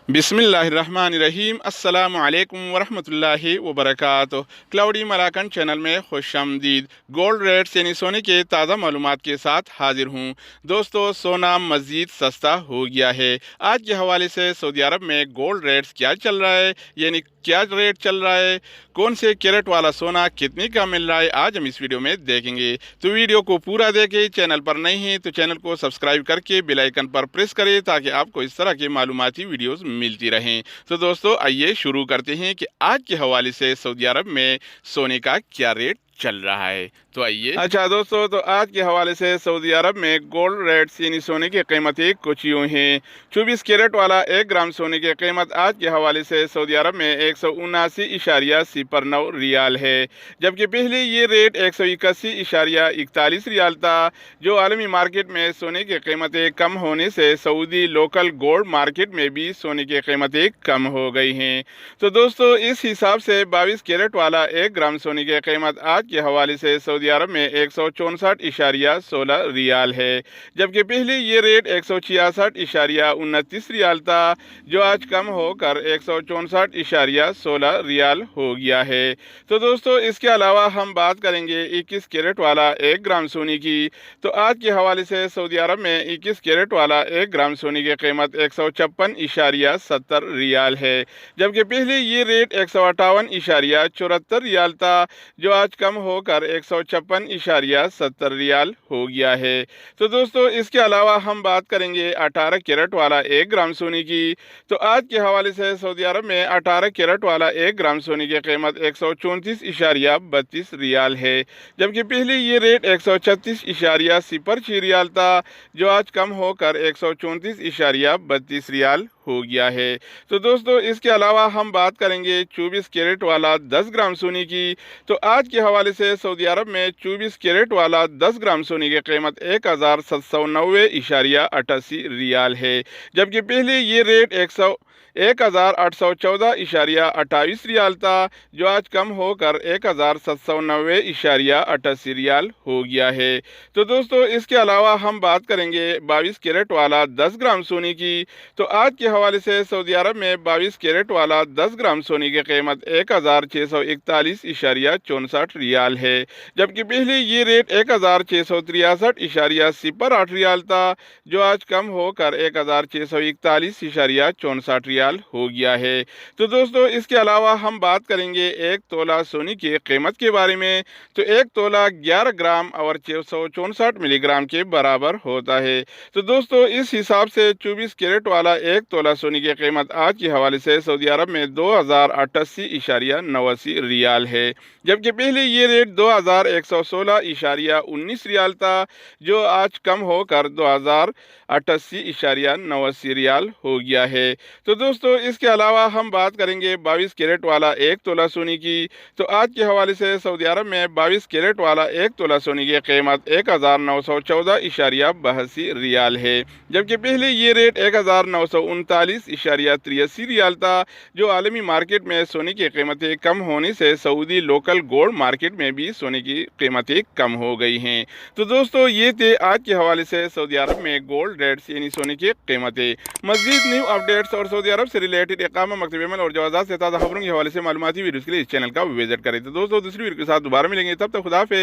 बिस्मिल्लाहिर्रहमानिर्रहीम अस्सलामु अलैकुम वरहमतुल्लाहि वबरकातुह। क्लाउडी मलाकन चैनल में खुशामदीद। गोल्ड रेट्स यानी सोने के ताज़ा मालूमात के साथ हाजिर हूँ। दोस्तों, सोना मज़ीद सस्ता हो गया है। आज के हवाले से सऊदी अरब में गोल्ड रेट्स क्या चल रहा है, यानी क्या रेट चल रहा है, कौन से कैरेट वाला सोना कितने का मिल रहा है, आज हम इस वीडियो में देखेंगे। तो वीडियो को पूरा देखें। चैनल पर नए हैं तो चैनल को सब्सक्राइब करके बेल आइकन पर प्रेस करें ताकि आपको इस तरह के मालूमाती वीडियोस मिलती रहें। तो दोस्तों, आइए शुरू करते हैं कि आज के हवाले से सऊदी अरब में सोने का क्या रेट चल रहा है। तो आइए। अच्छा दोस्तों, तो आज के हवाले से सऊदी अरब में गोल्ड रेट्स यानी सोने की कीमतें कुछ यूँ हैं। 24 कैरेट वाला 1 ग्राम सोने की कीमत आज के हवाले से सऊदी अरब में 179.09 रियाल है, जबकि पहले ये रेट 181.41 रियाल था। जो आलमी मार्केट में सोने की कीमतें कम होने से सऊदी लोकल गोल्ड मार्केट में भी सोने की कीमतें कम हो गई हैं। तो दोस्तों, इस हिसाब से 22 कैरेट वाला 1 ग्राम सोने की कीमत आज के हवाले से सऊदी अरब में 164.16 रियाल है, जबकि पहले ये रेट 166.29 रियाल था, जो आज कम होकर 164.16 रियाल हो गया है। तो दोस्तों, इसके अलावा हम बात करेंगे 21 कैरेट वाला 1 ग्राम सोने की। तो आज के हवाले से सऊदी अरब में 21 कैरेट वाला 1 ग्राम सोने की कीमत 156.70 रियाल है, जबकि पहले ये रेट 158.74 रियाल था, जो आज कम होकर 156.70 रियाल हो गया है। तो दोस्तों, इसके अलावा हम बात करेंगे 18 कैरेट वाला 1 ग्राम सोने की। तो आज के हवाले से सऊदी अरब में 18 कैरेट वाला 1 ग्राम सोने की कीमत 134.32 रियाल है, जबकि पहले ये रेट 136.06 रियाल था, जो आज कम होकर 134.32 रियाल हो गया है। तो दोस्तों, इसके अलावा हम बात करेंगे 24 कैरेट वाला 10 ग्राम सोने की। तो आज के हवाले से सऊदी अरब में 24 कैरेट वाला 10 ग्राम सोने की कीमत 1790.88 रियाल है, जबकि पहले ये रेट 1814.28 रियाल था, जो आज कम होकर 1790.88 रियाल हो गया है। तो दोस्तों, इसके अलावा हम बात करेंगे 22 कैरेट वाला 10 ग्राम सोने की। तो आज के हवाले से सऊदी अरब में 22 कैरेट वाला 10 ग्राम सोने की कीमत 1641.64 रियाल है, जबकि पहले ये रेट 1663.08 रियाल था, जो आज कम होकर 1641.64 रियाल हो गया है। तो दोस्तों, इसके अलावा हम बात करेंगे 1 तोला सोने की कीमत के बारे में। तो 1 तोला 11 ग्राम और 664 मिलीग्राम के बराबर होता है। तो दोस्तों, इस हिसाब से 24 कैरेट वाला 1 तोला सोने की कीमत आज के हवाले से सऊदी अरब में 2088.89 रियाल है, जबकि पहले ये रेट 2116.19 रियाल था, जो आज कम होकर 2088.89 रियाल हो गया है। तो दोस्तों, इसके अलावा हम बात करेंगे 22 कैरेट वाला 1 तोला सोने की। तो आज के हवाले से सऊदी अरब में 22 कैरेट वाला 1 तोला सोने की कीमत 1914.82 रियाल है, जबकि पहले ये रेट 1939.83 रियाल था। जो आलमी मार्केट में सोने की कीमतें कम होने से सऊदी लोकल गोल्ड मार्केट में भी सोने की कीमतें कम हो गई हैं। तो दोस्तों, ये थे आज के हवाले से सऊदी अरब में गोल्ड रेट्स यानी सोने की कीमतें। मज़ीद न्यू अपडेट्स और सऊदी अरब से रिलेटेड इकामा, मकतब अमल और जवाज़ात से ताज़ा खबरों के हवाले से मालूमाती वीडियोज़ के लिए इस चैनल का विजिट करें। तो दोस्तों, दूसरी वीडियो के साथ दोबारा मिलेंगे, तब तक खुदा हाफ़िज़।